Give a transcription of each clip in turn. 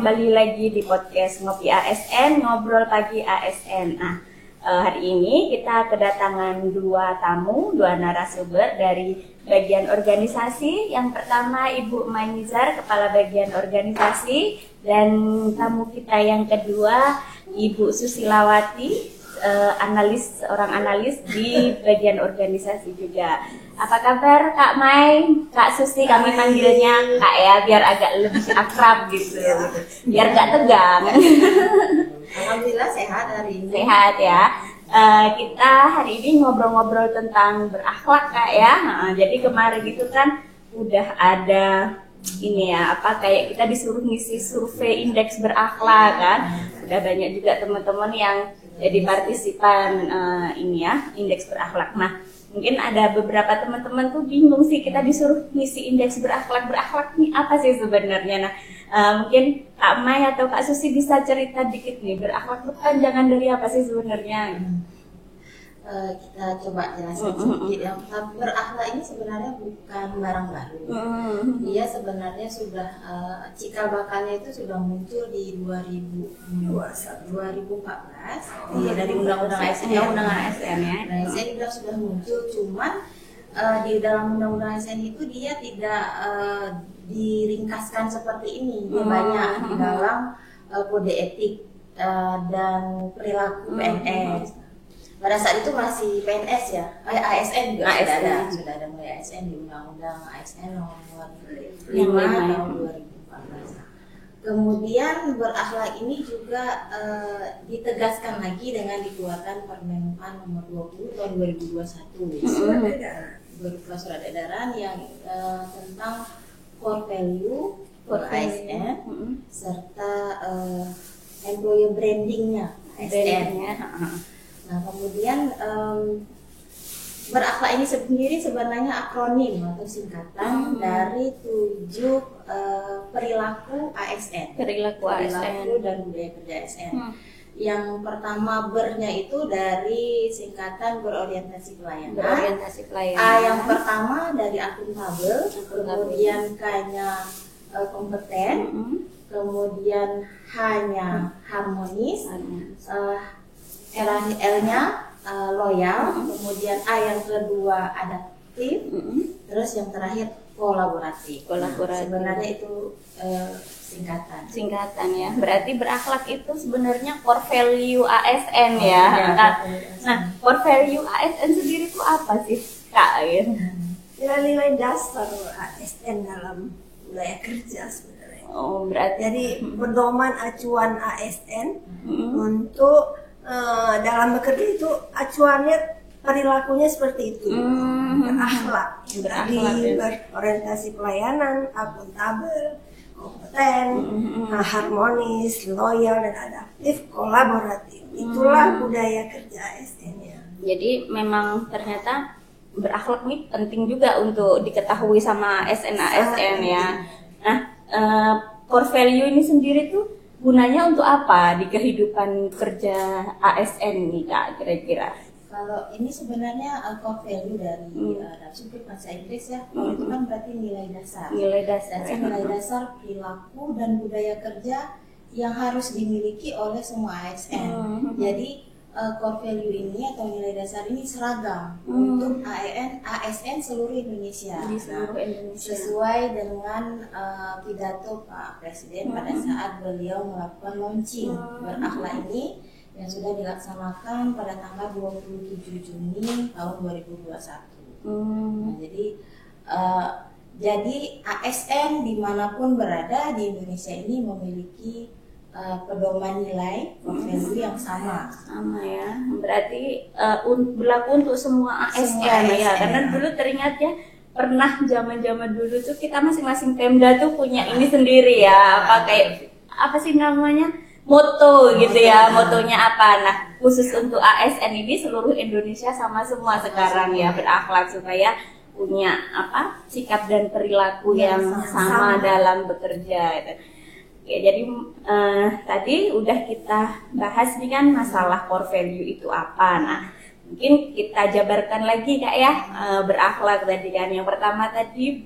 kembali lagi di podcast Ngopi ASN, Ngobrol Pagi ASN. Nah, hari ini kita kedatangan dua narasumber dari bagian organisasi. Yang pertama Ibu Mainizar, Kepala Bagian Organisasi, dan tamu kita yang kedua Ibu Susilawati, seorang analis di bagian organisasi juga. Apa kabar Kak Mai, Kak Susi, kami panggilnya Kak ya, biar agak lebih akrab gitu, biar gak tegang. Alhamdulillah sehat hari ini. Sehat ya. Kita hari ini ngobrol-ngobrol tentang berakhlak Kak ya. Jadi kemarin itu kan udah ada ini ya, kayak kita disuruh ngisi survei indeks berakhlak kan. Udah banyak juga teman-teman yang jadi partisipan ini ya, indeks berakhlak. Nah, mungkin ada beberapa teman-teman tuh bingung sih, kita disuruh ngisi indeks berakhlak ini apa sih sebenarnya. Nah, mungkin Kak Mai atau Kak Susi bisa cerita dikit nih, berakhlak itu panjangan dari apa sih sebenarnya? Kita coba jelaskan sedikit. Yang berakhlak ini sebenarnya bukan barang baru. Dia sebenarnya sudah cikal bakalnya itu sudah muncul di 2014 dari undang-undang ASN. Undang-undang ASN ya. Nah, ASN sudah muncul, cuman di dalam undang-undang ASN itu dia tidak diringkaskan seperti ini. Dia banyak di dalam kode etik dan perilaku PNS. Pada saat itu masih PNS ya, ASN juga sudah ada mulai ASN di Undang-Undang ASN nomor 5 tahun 2014. Kemudian berakhlak ini juga ditegaskan lagi dengan dikeluarkan Permenpan nomor 20 tahun 2021. Berupa surat edaran yang tentang core value ASN serta employer brandingnya ASN. Nah, kemudian berakhlak ini sendiri sebenarnya akronim atau singkatan dari 7 perilaku ASN. Perilaku dan budaya kerja ASN. Yang pertama bernya itu dari singkatan berorientasi pelayanan. Yang pertama dari akuntabel, kemudian K-nya kompeten, kemudian H-nya harmonis, L-nya loyal, kemudian A yang kedua adaptif, terus yang terakhir kolaboratif. Sebenarnya itu singkatan ya. Berarti berakhlak itu sebenarnya core value ASN ya. Nah, core value ASN sendiri itu apa sih Kak? Nilai-nilai dasar ASN dalam budaya kerja sebenarnya. Oh, berarti jadi pedoman acuan ASN untuk dalam bekerja itu acuannya perilakunya seperti itu, berakhlak, berorientasi pelayanan, akuntabel, kompeten, harmonis, loyal dan adaptif, kolaboratif. Itulah budaya kerja ASN-nya. Jadi memang ternyata berakhlak ini penting juga untuk diketahui sama ASN ya. Nah, core value ini sendiri tuh gunanya untuk apa di kehidupan kerja ASN nih Kak, kira-kira? Kalau ini sebenarnya core value dari sumber bahasa Inggris ya, itu kan berarti nilai dasar. Nilai dasar perilaku dan budaya kerja yang harus dimiliki oleh semua ASN. Jadi core value ini atau nilai dasar ini seragam untuk ASN seluruh Indonesia. Sesuai dengan pidato Pak Presiden pada saat beliau melakukan launching berakhlak ini yang sudah dilaksanakan pada tanggal 27 Juni tahun 2021. Nah, jadi ASN dimanapun berada di Indonesia ini memiliki pedoman nilai value yang sama ya. Berarti berlaku untuk semua ASN ya. Karena dulu teringat ya, pernah zaman-zaman dulu tuh kita masing-masing Pemda tuh punya ini sendiri ya, apa sih namanya, moto gitu ya, motonya apa. Nah, khusus untuk ASN ini seluruh Indonesia sama semua sekarang ya, berakhlak supaya punya sikap dan perilaku yang sama dalam bekerja. Ya, jadi tadi udah kita bahas nih kan masalah core value itu apa. Nah, mungkin kita jabarkan lagi Kak ya, berakhlak tadi kan. Yang pertama tadi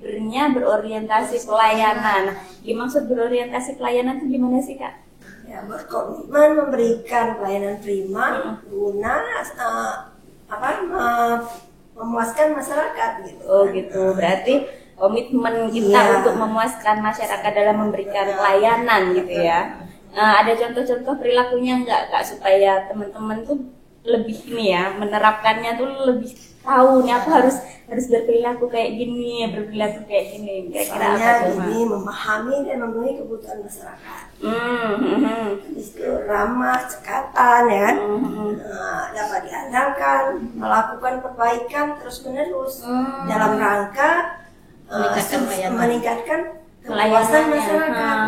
berorientasi pelayanan. Nah, maksud berorientasi pelayanan itu gimana sih Kak? Ya, berkomitmen memberikan pelayanan prima guna memuaskan masyarakat gitu. Oh gitu, berarti komitmen kita untuk memuaskan masyarakat dalam memberikan pelayanan gitu ya. Ada contoh-contoh perilakunya enggak Kak, supaya teman-teman tuh lebih ini ya, menerapkannya tuh lebih tahu nih aku harus berperilaku kayak gini, berperilaku kayak gini. Kira-kira apa tuh? Ini memahami dan memenuhi kebutuhan masyarakat. Itu ramah, cekatan ya kan. Dapat diandalkan, melakukan perbaikan terus-menerus dalam rangka meningkatkan kepuasan masyarakat.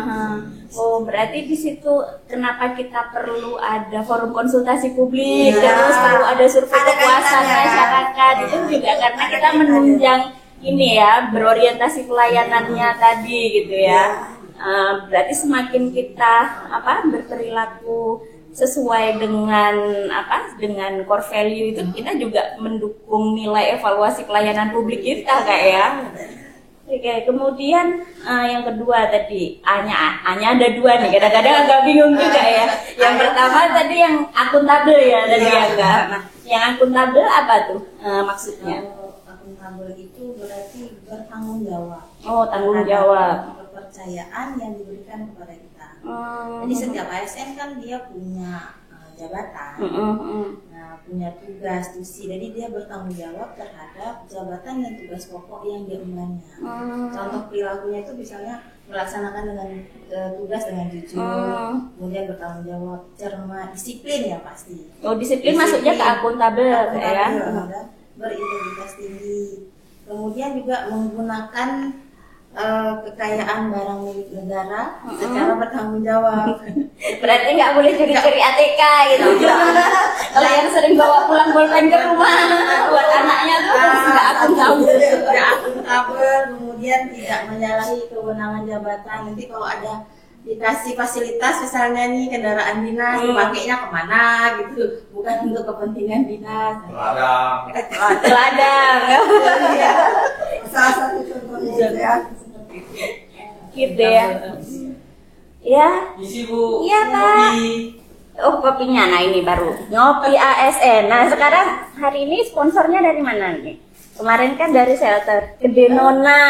Oh, berarti di situ kenapa kita perlu ada forum konsultasi publik, terus perlu ada survei kepuasan masyarakat, itu juga karena kita menunjang ini ya, berorientasi pelayanannya tadi gitu ya. Berarti semakin kita berperilaku sesuai dengan dengan core value itu, kita juga mendukung nilai evaluasi pelayanan publik kita Kak ya. Oke, kemudian yang kedua tadi, A-nya ada dua nih, kadang-kadang agak bingung juga ya. Yang pertama tadi yang akuntabel ya tadi ya Kak. Nah, yang akuntabel apa tuh maksudnya? Akuntabel itu berarti bertanggung jawab. Oh, tanggung jawab. Kepercayaan yang diberikan kepada kita. Jadi setiap ASN kan dia punya jabatan, punya tugas, tusi, jadi dia bertanggung jawab terhadap jabatan dan tugas pokok yang dia embannya. Contoh perilakunya itu misalnya melaksanakan dengan tugas dengan jujur, kemudian bertanggung jawab, cermat, disiplin ya pasti. Oh, disiplin masuknya ke akuntabel ya. Berintegritas tinggi, kemudian juga menggunakan kekayaan barang milik negara secara bertanggung jawab. Berarti nggak boleh curi-curi ATK gitu. Kalau yang sering bawa pulang bolpen ke rumah buat anaknya tuh nggak akuntabel. Tidak akuntabel, kemudian tidak menyalahi kewenangan jabatan. Nanti kalau ada dikasih fasilitas misalnya nih kendaraan dinas, dipakainya kemana gitu, bukan untuk kepentingan dinas. Teladang. Salah satu contohnya ya. Gitu ya. Ya. Isi Bu. Iya Pak. Oh, kopinya. Nah ini baru Ngopi ASN. Nah sekarang hari ini sponsornya dari mana nih? Kemarin kan dari shelter Gede Nona.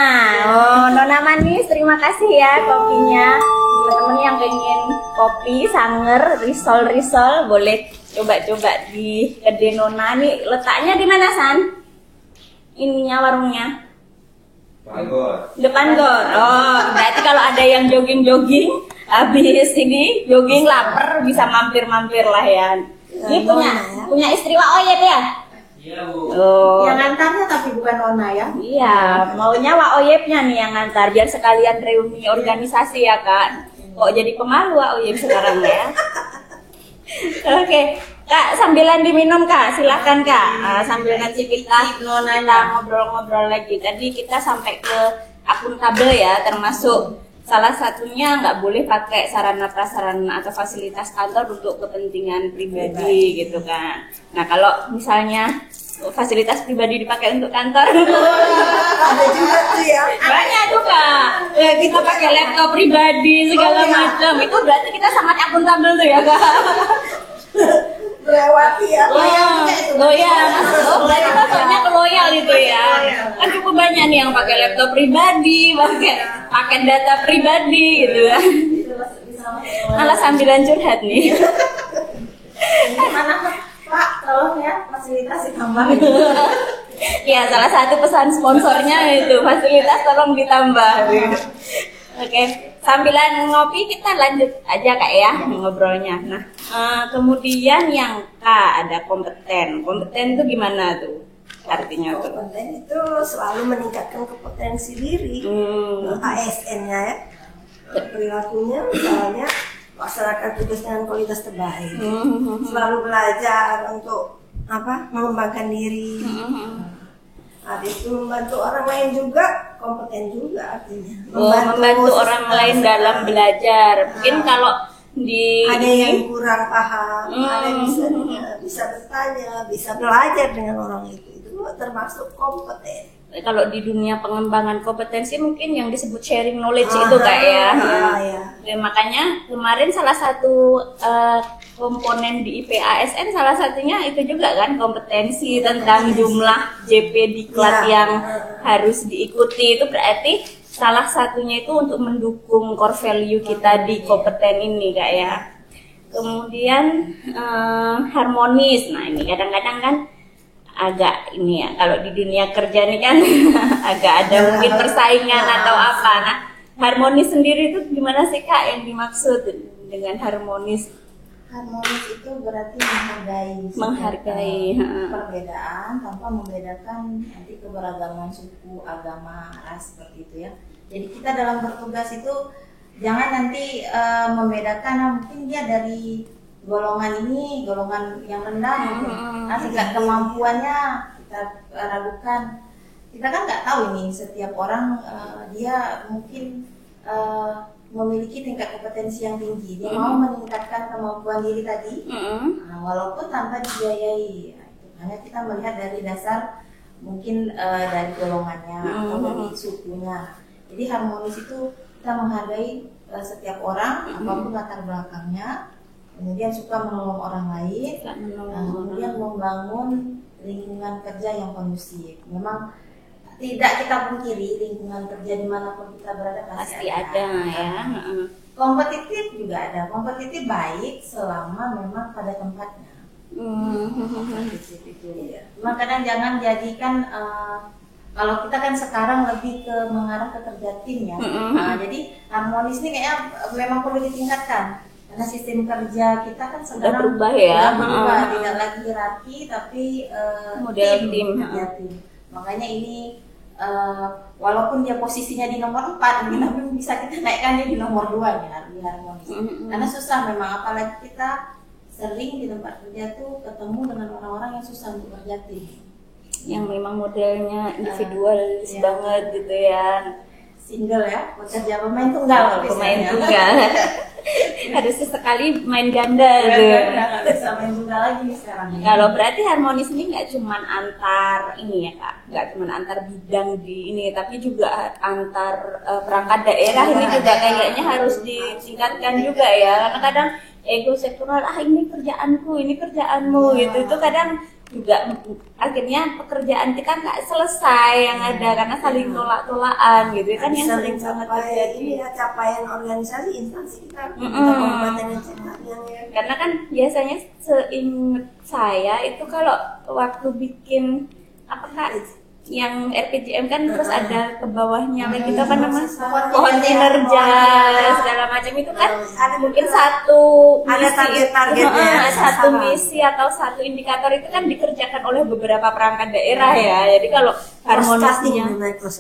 Oh, Nona manis, terima kasih ya kopinya. Teman-teman yang pengen kopi Sanger, risol boleh coba-coba di Gede Nona. Nih letaknya di mana San? Ininya warungnya? Depan gor. Oh, berarti kalau ada yang jogging habis ini jogging lapar bisa mampir-mampir lah ya. Ini punya istri Wak Oyep ya? Iya Bu. Oh. Yang ngantarnya tapi bukan Nona ya? Iya, maunya Wak Oyepnya nih yang ngantar biar sekalian reuni organisasi ya Kak. Kok jadi pemalu Wak Oyep sekarang ya? Oke, Kak sambilan diminum Kak, silahkan Kak. Sambil nanti kita ngobrol-ngobrol lagi. Tadi kita sampai ke akuntabel ya, termasuk salah satunya nggak boleh pakai sarana prasarana atau fasilitas kantor untuk kepentingan pribadi gitu kan. Nah kalau misalnya fasilitas pribadi dipakai untuk kantor, Ada juga tuh ya. banyak tuh Kak. Ya, kita pakai laptop pribadi segala macam. Itu berarti kita sangat akuntabel tuh ya Kak. Melewati ya. Loyal, berarti kita soalnya loyal itu ya. Kan cukup banyak nih yang pakai laptop pribadi, pakai data pribadi gitu ya. Malah sambilan curhat nih. Mana Pak, tolong ya fasilitas ditambah. Ya, salah satu pesan sponsornya itu fasilitas tolong ditambah. Oke, sambilan ngopi kita lanjut aja Kak ya ngobrolnya. Nah, kemudian yang K ada kompeten. Kompeten itu gimana tuh artinya tuh? Kompeten itu selalu meningkatkan kompetensi diri ASN-nya ya. Perilakunya misalnya melaksanakan tugas dengan kualitas terbaik. Selalu belajar untuk mengembangkan diri. Habis itu membantu orang lain juga, kompeten juga artinya. Membantu orang lain dalam belajar. Mungkin kalau ada yang kurang paham, ada yang bisa bertanya, bisa belajar dengan orang itu termasuk kompeten. Kalau di dunia pengembangan kompetensi mungkin yang disebut sharing knowledge itu Kak ya. Ya. Makanya kemarin salah satu komponen di IPASN salah satunya itu juga kan kompetensi tentang jumlah JP diklat yang harus diikuti. Itu berarti salah satunya itu untuk mendukung core value kita di kompeten ini Kak ya. Kemudian harmonis. Nah ini kadang-kadang kan agak ini ya, kalau di dunia kerja ini kan agak ada mungkin persaingan atau apa. Nah, harmonis sendiri itu gimana sih Kak yang dimaksud dengan harmonis? Harmonis itu berarti menghargai perbedaan tanpa membedakan nanti keberagaman suku, agama, ras seperti itu ya. Jadi kita dalam bertugas itu jangan nanti membedakan mungkin dia dari golongan ini, golongan yang rendah, tingkat kemampuannya kita ragukan. Kita kan nggak tahu ini setiap orang dia mungkin memiliki tingkat kompetensi yang tinggi, dia mau meningkatkan kemampuan diri tadi, walaupun tanpa dibiayai. Hanya kita melihat dari dasar mungkin dari golongannya atau dari sukunya. Jadi harmonis itu kita menghargai setiap orang apapun latar belakangnya. Kemudian suka menolong orang lain, kemudian membangun lingkungan kerja yang kondusif. Memang tidak kita pungkiri lingkungan kerja dimanapun kita berada pasti ada ya. Kompetitif juga ada. Kompetitif baik selama memang pada tempatnya. Kompetitif itu ya. Memang kadang jangan jadikan kalau kita kan sekarang lebih ke mengarah ke kerja tim ya. Jadi harmonis ini kayaknya memang perlu ditingkatkan. Karena sistem kerja kita kan sekarang berubah ya, tidak lagi hierarki tapi model tim. Makanya ini walaupun dia posisinya di nomor 4, tapi bisa kita naikkan dia di nomor 2 ya, di harmonis. Karena susah memang, apalagi kita sering di tempat kerja tuh ketemu dengan orang-orang yang susah untuk kerja tim. Yang memang modelnya individualis banget gitu ya. Single ya, bekerja pemain tunggal. Harus sesekali main ganda gitu. Nggak bisa main tunggal lagi sekarang. Kalau berarti harmonis ini nggak cuma antar ini ya Kak, nggak cuma antar bidang di ini, tapi juga antar perangkat daerah ini juga kayaknya harus ditingkatkan juga ya. Karena kadang ego sektoral, ini kerjaanku, ini kerjaanmu gitu. Itu kadang juga akhirnya pekerjaan kita nggak selesai yang ada karena saling tolak-tolakan gitu kan, yang sering banget terjadi. Ini ya capaian organisasi instansi kita karena kan biasanya seingat saya itu kalau waktu bikin apa Kak yang RPJM kan terus ada ke bawahnya gitu apa namanya pohon kinerja segala macam itu kan ada mungkin satu ada target-targetnya, satu misi atau satu indikator itu kan dikerjakan oleh beberapa perangkat daerah ya. Jadi kalau harmonisnya cross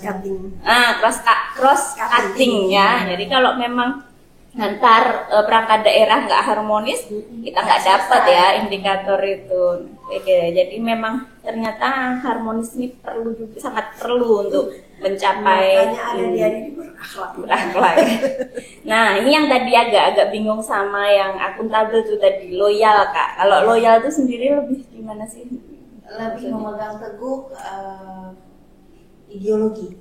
cutting ya. Jadi kalau memang antar perangkat daerah nggak harmonis, kita nggak dapat ya indikator itu. Oke, jadi memang ternyata harmonis ini sangat perlu untuk mencapai berakhlak. Nah, ini yang tadi agak bingung sama yang akuntabel itu tadi, loyal Kak. Kalau loyal itu sendiri lebih gimana sih? Lebih memegang teguh ideologi.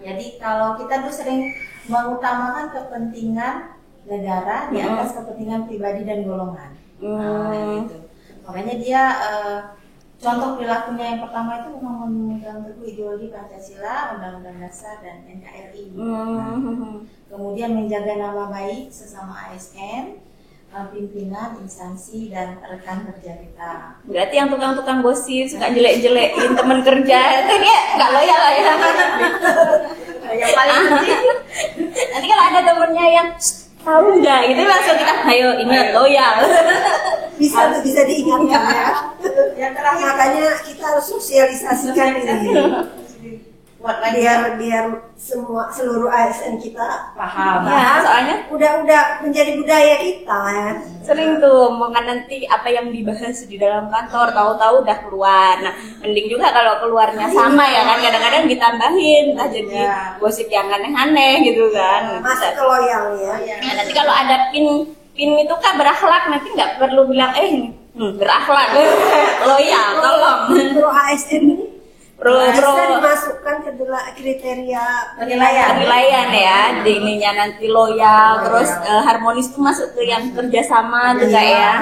Jadi kalau kita tuh sering mengutamakan kepentingan negara di atas kepentingan pribadi dan golongan. Gitu. Makanya dia contoh perilakunya yang pertama itu memang memegang teguh ideologi Pancasila, Undang-Undang Dasar dan NKRI. Kemudian menjaga nama baik sesama ASN, pimpinan, instansi dan rekan kerja kita. Berarti yang tukang-tukang gosip suka jelek-jelekin teman kerja itu dia nggak loyal ya. Yang paling penting nanti kalau ada temennya yang tahu nggak gitu langsung kita ayo ingat loyal. bisa diingatkan ya. Yang terakhir makanya kita harus sosialisasikan ini. kuat lagi. biar seluruh ASN kita Paham. Ya, soalnya udah menjadi budaya kita ya. sering tuh omongan nanti apa yang dibahas di dalam kantor tahu-tahu udah keluar. Nah, mending juga kalau keluarnya sama ya kan, kadang-kadang ditambahin nah jadi gosip yang aneh-aneh gitu kan. Masuk ke loyal ya. Nah, nanti kalau ada pin itu kan berakhlak, nanti nggak perlu bilang berakhlak loyal, tolong Pro ASN ini pro bisa dimasukkan ke dalam kriteria penilaian ya, di ininya nanti loyal, terus harmonis tuh masuk ke yang kerjasama juga ya.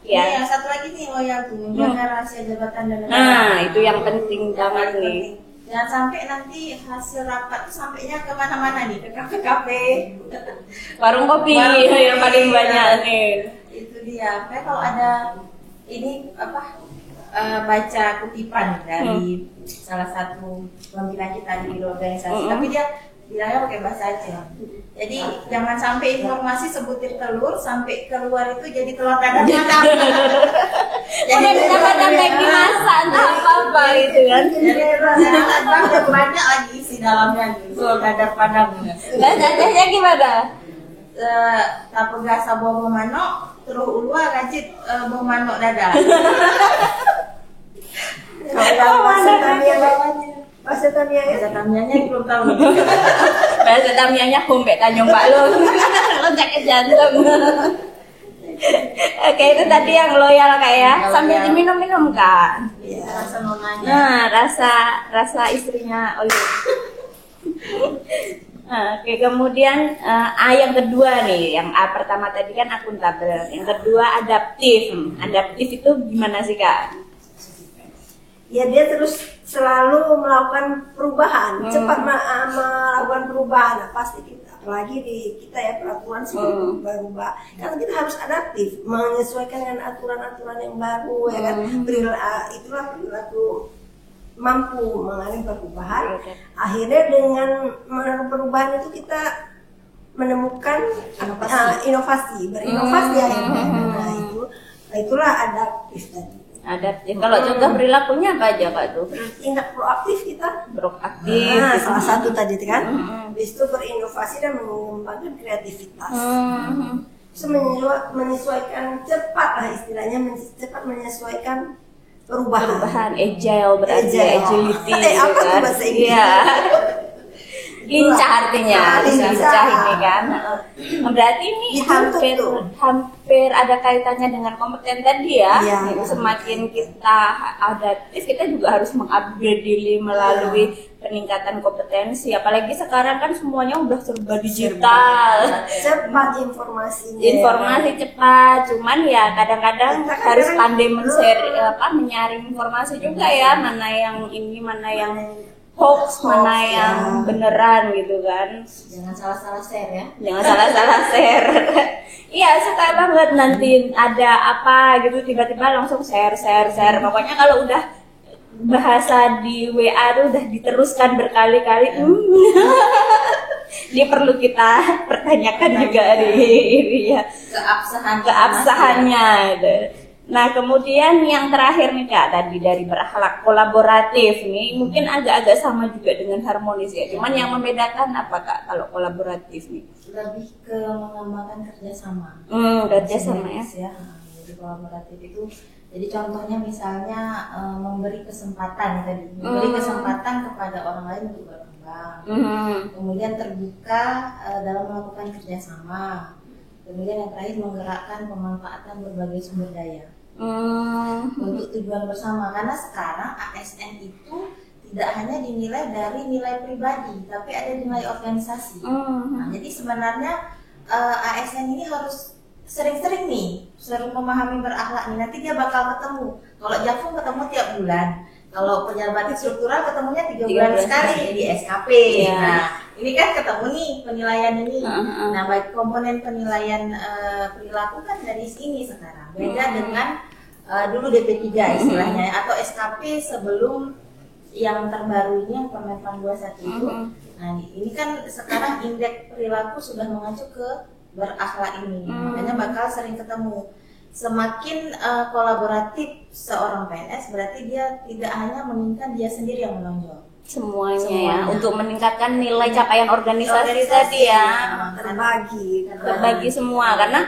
Ya. Yang satu lagi nih loyal tuh, menjaga rahasia jabatan dan negara. Nah, itu yang penting banget nih. Jangan sampai nanti hasil rapat tuh sampainya kemana-mana nih, ke kafe-kafe, warung kopi yang paling banyak nih. Itu dia. Kayak kalau ada ini baca kutipan dari salah satu pembina kita di organisasi, tapi dia bilangnya pakai bahasa Aceh. Jadi jangan sampai informasi sebutir telur sampai keluar itu jadi telur dadar madam. Jadi kita kayak dimasak entah apa gitu kan. Jadi banyak lagi isi dalamnya nih, telur dadar padang. Bahasa Acehnya gimana? Tapu gasa bobo manok, terus ulua kacit bobo manok dadar. Bahasa Tamianya belum tahu. Bahasa Tamianya humbek Tanjung Pak lo sakit jantung. Oke, itu tadi yang loyal Kak ya. Sambil diminum-minum Kak. Iya, rasa nonanya. Nah, rasa istrinya Oli. Nah, oke, kemudian yang kedua nih, yang A pertama tadi kan akuntabel, yang kedua adaptif. Adaptif itu gimana sih Kak? Ya dia terus selalu melakukan perubahan, cepat melakukan perubahan. Nah, pasti kita, apalagi di kita ya peraturan sih berubah. Karena kita harus adaptif, menyesuaikan dengan aturan-aturan yang baru ya kan. Itulah perilaku mampu mengalami perubahan. Akhirnya dengan perubahan itu kita menemukan inovasi, berinovasi akhirnya. Nah itulah adaptif tadi. Adaptif. Kalau contoh perilakunya apa aja Kak tuh? Tindak proaktif kita. Proaktif. Nah, salah satu tadi kan. Habis itu berinovasi dan mengembangkan kreativitas. Terus menyesuaikan cepat lah istilahnya, cepat menyesuaikan perubahan. Agile berarti agility Apa tuh kan? bahasa Inggris? Iya. Lincah artinya, lincah ini kan. Berarti ini hampir ada kaitannya dengan kompeten tadi ya. Semakin kita adaptif, kita juga harus mengupgrade diri melalui peningkatan kompetensi. Apalagi sekarang kan semuanya udah serba digital. Cepat informasinya. Informasi cepat, cuman ya kadang-kadang harus pandai menyaring informasi juga ya, mana yang ini, mana yang hoax, mana yang beneran gitu kan. Jangan salah-salah share ya. Jangan salah-salah share. Iya, suka banget nanti ada apa gitu tiba-tiba langsung share. Pokoknya kalau udah bahasa di WA tuh udah diteruskan berkali-kali. Ini perlu kita pertanyakan juga di ya. Keabsahannya gitu. Nah, kemudian yang terakhir nih Kak, tadi dari berakhlak kolaboratif nih, mungkin agak-agak sama juga dengan harmonis ya. Cuman yang membedakan apa Kak kalau kolaboratif nih? Lebih ke mengembangkan kerjasama. Kerjasama ya. Jadi kolaboratif itu, jadi contohnya misalnya memberi kesempatan tadi, memberi kesempatan kepada orang lain untuk berkembang. Kemudian terbuka dalam melakukan kerjasama. Kemudian yang terakhir menggerakkan pemanfaatan berbagai sumber daya untuk tujuan bersama. Karena sekarang ASN itu tidak hanya dinilai dari nilai pribadi, tapi ada nilai organisasi. Nah, jadi sebenarnya ASN ini harus sering-sering memahami berakhlak nih. Nanti dia bakal ketemu. Kalau Jafung ketemu tiap bulan. Kalau pejabat struktural ketemunya 3 bulan sekali di SKP. Nah, ini kan ketemu nih penilaian ini. Nah, baik komponen penilaian perilaku kan dari sini sekarang. Beda dengan dulu DP3 istilahnya atau SKP sebelum yang terbaru ini yang Permenpan 21 itu. Nah, ini kan sekarang indeks perilaku sudah mengacu ke berakhlak ini. Makanya bakal sering ketemu. Semakin kolaboratif seorang PNS berarti dia tidak hanya menginginkan dia sendiri yang menonjol, semuanya ya, Semuanya. untuk meningkatkan nilai capaian organisasi tadi ya, terbagi semua. Karena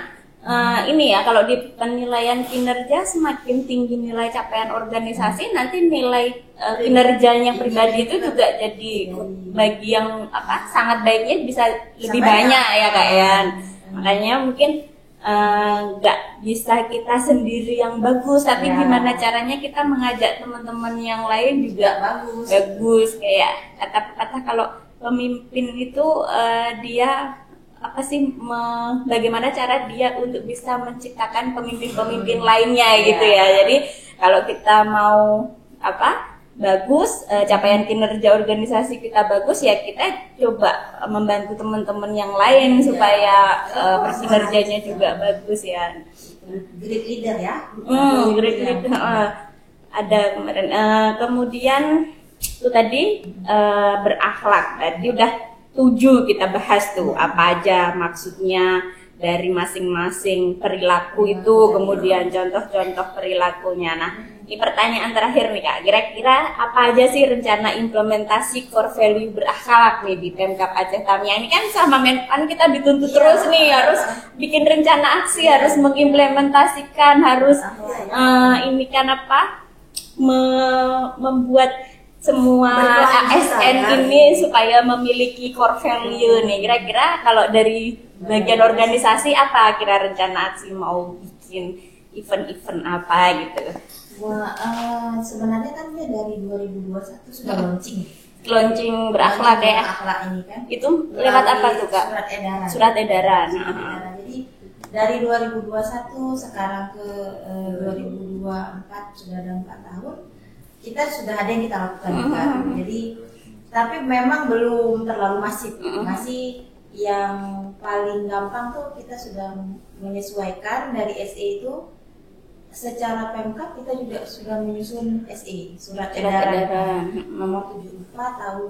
ini ya, kalau di penilaian kinerja semakin tinggi nilai capaian organisasi, nanti nilai kinerjanya pribadi itu juga jadi bagi yang sangat baiknya bisa lebih banyak ya Kak ya. Makanya mungkin nggak bisa kita sendiri yang bagus, tapi gimana caranya kita mengajak teman-teman yang lain juga bagus. Kayak kata-kata kalau pemimpin itu dia bagaimana cara dia untuk bisa menciptakan pemimpin-pemimpin lainnya gitu ya. Jadi kalau kita mau bagus, capaian kinerja organisasi kita bagus, ya kita coba membantu teman-teman yang lain supaya bersinergianya juga bagus ya. Great leader ya. Great leader. Ada kemarin. Kemudian itu tadi berakhlak. Tadi udah 7 kita bahas tuh, apa aja maksudnya dari masing-masing perilaku itu, kemudian contoh-contoh perilakunya. Nah, ini pertanyaan terakhir nih Kak, kira-kira apa aja sih rencana implementasi core value berakhlak nih di Pemkab Aceh Tamiang? Ini kan sama Menpan kita dituntut terus nih, harus bikin rencana aksi, harus mengimplementasikan, harus membuat semua ASN ini supaya memiliki core value nih. Kira-kira kalau dari bagian organisasi apa kira rencana aksi, mau bikin event-event apa gitu? Wah, sebenarnya kan dia dari 2021 sudah launching berakhlak ya. Berakhlak ini kan. Itu lewat apa tuh Kak? Surat edaran. Jadi dari 2021 sekarang ke 2024 sudah ada 4 tahun. Kita sudah ada yang kita lakukan juga. Jadi tapi memang belum terlalu masif. Masih yang paling gampang tuh kita sudah menyesuaikan dari SE itu. Secara Pemkab kita juga sudah menyusun SE, surat edaran nomor 74 tahun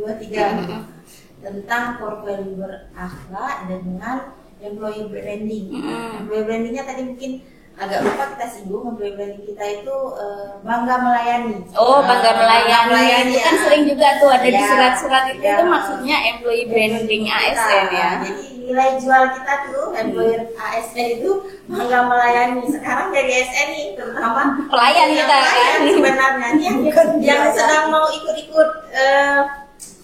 2023 tentang core value berakhlak dengan employee branding. Employee brandingnya tadi mungkin agak lupa kita singgung. Employee branding kita itu bangga melayani. Bangga melayani. Itu kan sering juga tuh ada di surat-surat itu. Itu maksudnya employee branding ASN ya. Jadi nilai jual kita tuh employer ASN itu bangga melayani. Sekarang dari ASN nih, terutama pelayan kita kan sebenarnya yang sedang mau ikut-ikut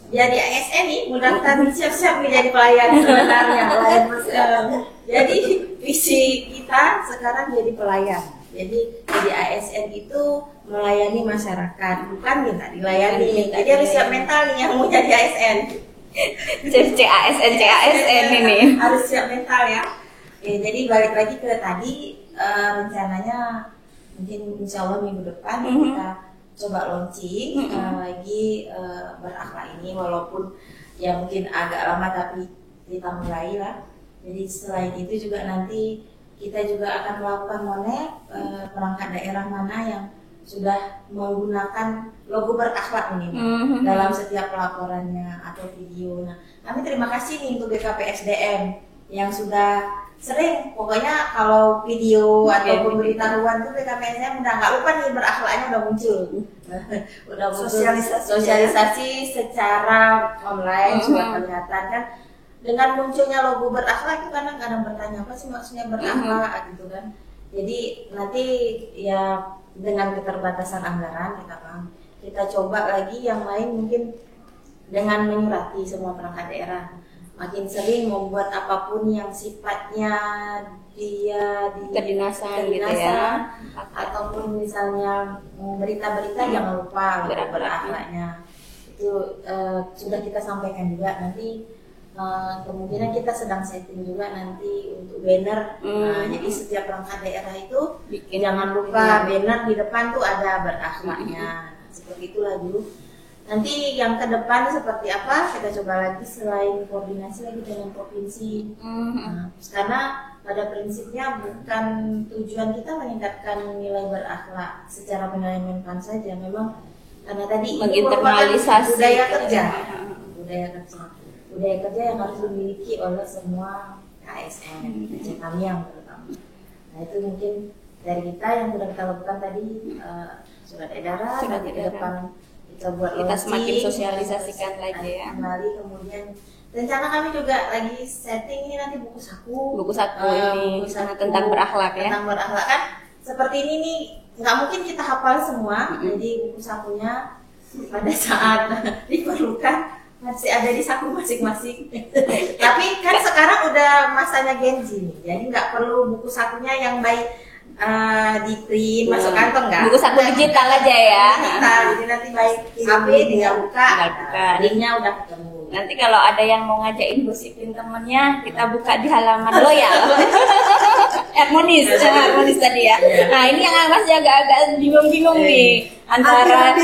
jadi ASN nih, mudah-mudahan siap-siap menjadi pelayan sebenarnya. Jadi visi kita sekarang jadi pelayan. Jadi ASN itu melayani masyarakat, bukan minta dilayani. Jadi harus siap mental nih yang mau jadi ASN. CASN ini harus siap mental ya. Jadi balik lagi ke tadi, rencananya mungkin insya Allah minggu depan kita coba launching lagi berakhlak ini, walaupun ya mungkin agak lama tapi kita mulai lah. Jadi selain itu juga nanti kita juga akan melakukan monet perangkat daerah mana yang sudah menggunakan logo berakhlak ini dalam setiap pelaporannya atau video. Nah, kami terima kasih nih untuk BKPSDM yang sudah sering, pokoknya kalau video atau pemberitahuan tuh BKPSDM udah nggak lupa nih berakhlaknya udah muncul. Udah muncul sosialisasi secara online sudah kelihatan kan. Dengan munculnya logo berakhlak itu kadang-kadang bertanya apa sih maksudnya berakhlak gitu kan. Jadi nanti ya dengan keterbatasan anggaran kita coba lagi yang lain, mungkin dengan menyurati semua perangkat daerah makin sering membuat apapun yang sifatnya dia di kedinasan gitu ya, ataupun misalnya berita-berita jangan lupa berakhlaknya itu sudah kita sampaikan juga. Nanti kemungkinan kita sedang setting juga nanti untuk banner. Jadi setiap perangkat daerah itu jangan lupa banner di depan tuh ada berakhlaknya. Seperti itulah dulu. Nanti yang ke depan seperti apa kita coba lagi selain koordinasi lagi dengan provinsi. Karena pada prinsipnya bukan tujuan kita meningkatkan nilai berakhlak secara penilaian Menpan saja, memang karena tadi menginternalisasi budaya kerja yang harus dimiliki oleh semua ASN, Aceh Tamiang terutama. Nah itu mungkin dari kita yang sudah kita lakukan tadi, surat edaran, nanti ke depan kita buat kita semakin launching, sosialisasikan lagi ya. kembali. Kemudian rencana kami juga lagi setting ini nanti buku saku ini buku saku tentang berakhlak ya. Tentang berakhlak kan seperti ini nih, nggak mungkin kita hafal semua. Jadi buku sakunya pada saat diperlukan masih ada di saku masing-masing. Tapi kan sekarang udah masanya Gen Z nih, jadi nggak perlu buku sakunya yang baik di print masuk kantong, nggak. Buku saku digital aja ya. Digital, jadi nanti baik HP tinggal buka, linknya udah ketemu. Nanti kalau ada yang mau ngajakin gosipin temennya, kita buka di halaman Loyal. Harmonis tadi ya. Nah ini yang masih agak-agak bingung-bingung nih antara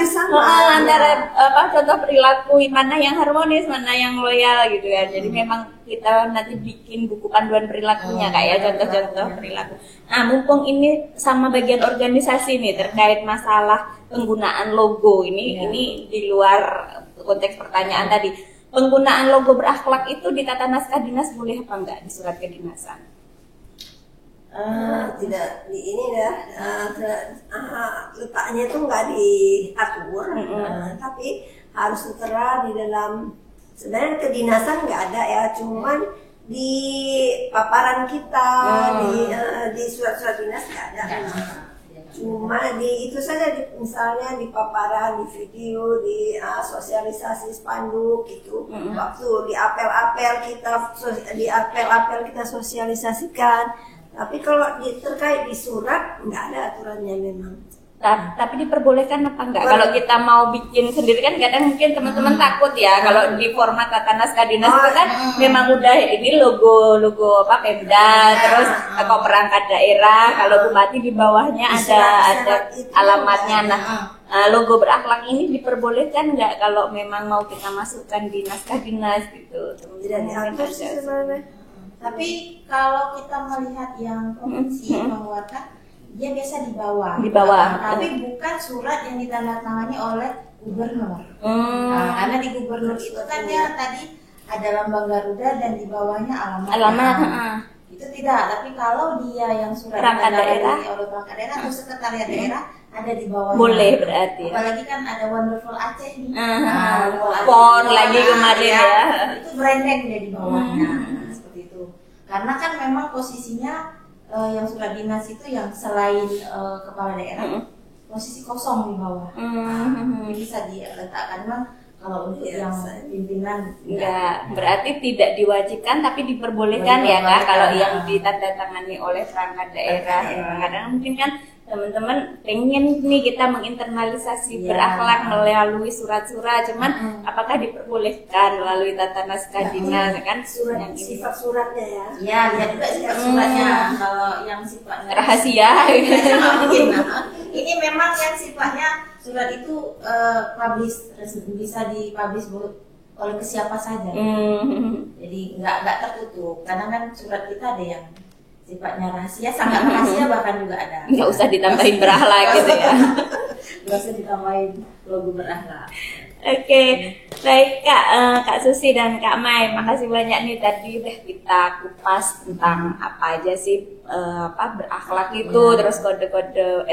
contoh perilaku mana yang harmonis, mana yang loyal gitu ya. Jadi memang kita nanti bikin buku panduan perilakunya kayak contoh-contoh perilaku. Nah mumpung ini sama bagian organisasi nih terkait masalah penggunaan logo ini di luar konteks pertanyaan tadi. Penggunaan logo berakhlak itu di tata naskah dinas boleh apa enggak di surat kedinasan? Tidak di ini ya, letaknya itu nggak diatur, tapi harus tertera di dalam. Sebenarnya kedinasan nggak ada ya, cuman di paparan kita di surat-surat dinas nggak ada. Cuma di itu saja, misalnya di paparan, di video, di sosialisasi spanduk gitu. Waktu di apel-apel kita sosialisasikan. Tapi kalau terkait di surat nggak ada aturannya memang. Tapi diperbolehkan apa enggak? Kalau kita mau bikin sendiri kan kadang mungkin teman-teman takut ya. Kalau di format tata naskah dinas itu kan memang udah ini logo apa Pemda, terus kalau perangkat daerah, kalau bupati di bawahnya ada alamatnya. Nah, logo berakhlak ini diperbolehkan enggak kalau memang mau kita masukkan di naskah dinas gitu? Tidak diatur sih sebenarnya. Tapi kalau kita melihat yang provinsi mengeluarkan, dia biasa di bawah. Tapi bukan surat yang ditandatangani oleh gubernur. Karena di gubernur itu kan dia tadi ada lambang Garuda dan di bawahnya alamat. Itu tidak. Tapi kalau dia yang surat ditandatangani oleh perangkat daerah atau sekretariat daerah, ada di bawahnya. Boleh berarti. Apalagi kan ada Wonderful Aceh nih. Pon lagi kemarin ya. Itu branding dia di bawahnya. Seperti itu. Karena kan memang posisinya yang surat dinas itu yang selain kepala daerah posisi kosong di bawah, bisa diletakkan. Memang kalau untuk yang pimpinan enggak, berarti tidak diwajibkan tapi diperbolehkan ya Kak kalau yang ditandatangani oleh perangkat daerah. Kadang mungkin kan teman-teman pengen nih kita menginternalisasi berakhlak melalui surat-surat, cuman apakah diperbolehkan melalui tata naskah dinas kan sifat suratnya ya? Ya, lihat juga sifat suratnya. Kalau yang sifatnya rahasia, ini memang yang sifatnya surat itu bisa dipublish oleh siapa saja. Jadi nggak tertutup. Karena kan surat kita ada yang sifatnya rahasia, sangat rahasia bahkan juga ada. Nggak usah ditambahin berakhlak gitu ya. Nggak usah ditambahin logo berakhlak. Oke, baik Kak Susi dan Kak Mai, makasih banyak nih tadi udah kita kupas tentang apa aja sih berakhlak itu, terus kode-kode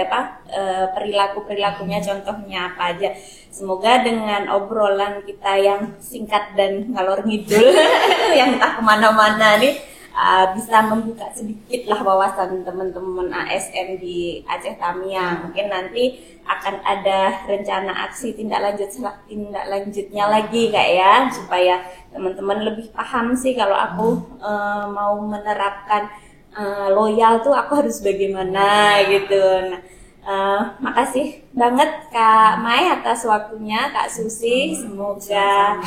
perilakunya contohnya apa aja. Semoga dengan obrolan kita yang singkat dan ngalor ngidul yang entah kemana-mana nih bisa membuka sedikit lah wawasan teman-teman ASN di Aceh Tamiang. Mungkin nanti akan ada rencana aksi tindak lanjutnya lagi Kak ya, supaya teman-teman lebih paham sih kalau aku mau menerapkan loyal tuh aku harus bagaimana gitu. Nah, makasih banget Kak Mai atas waktunya, Kak Susi. Semoga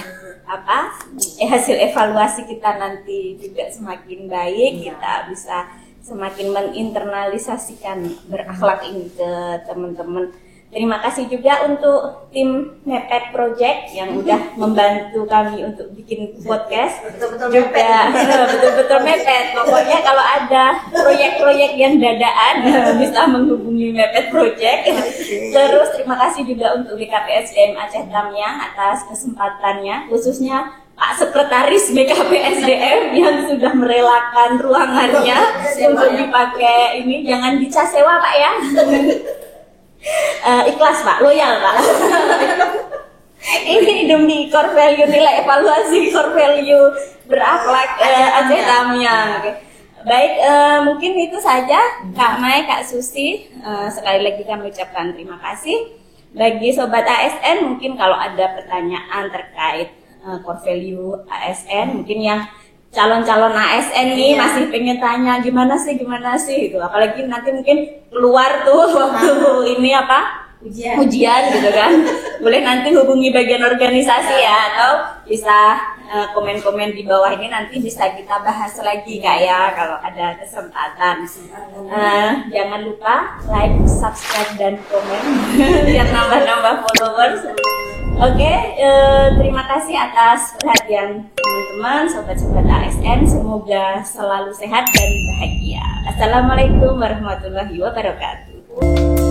hasil evaluasi kita nanti juga semakin baik, kita bisa semakin menginternalisasikan berakhlak ini ke teman-teman. Terima kasih juga untuk tim Mepet Project yang udah membantu kami untuk bikin podcast. Betul-betul mepet. Pokoknya kalau ada proyek-proyek yang dadaan bisa menghubungi Mepet Project. Terus terima kasih juga untuk BKPSDM Aceh Tamiang atas kesempatannya, khususnya Pak Sekretaris BKPSDM yang sudah merelakan ruangannya untuk dipakai ini. Jangan dicas sewa Pak ya. Ikhlas Pak, loyal Pak. Ini demi core value, nilai evaluasi core value berakhlak aja tamnya. Oke. Baik, mungkin itu saja Kak Mai, Kak Susi. Sekali lagi kami ucapkan terima kasih. Bagi Sobat ASN, mungkin kalau ada pertanyaan terkait core value ASN, mungkin yang calon-calon ASN nih masih pengen tanya gimana sih gitu. Apalagi nanti mungkin keluar tuh waktu ini ujian gitu kan. Boleh nanti hubungi bagian organisasi ya, atau bisa komen-komen di bawah ini, nanti bisa kita bahas lagi Kak ya kalau ada kesempatan. Jangan lupa like, subscribe dan komen biar nambah-nambah followers. Oke, terima kasih atas perhatian teman-teman, sobat-sobat ASN. Semoga selalu sehat dan bahagia. Assalamualaikum warahmatullahi wabarakatuh.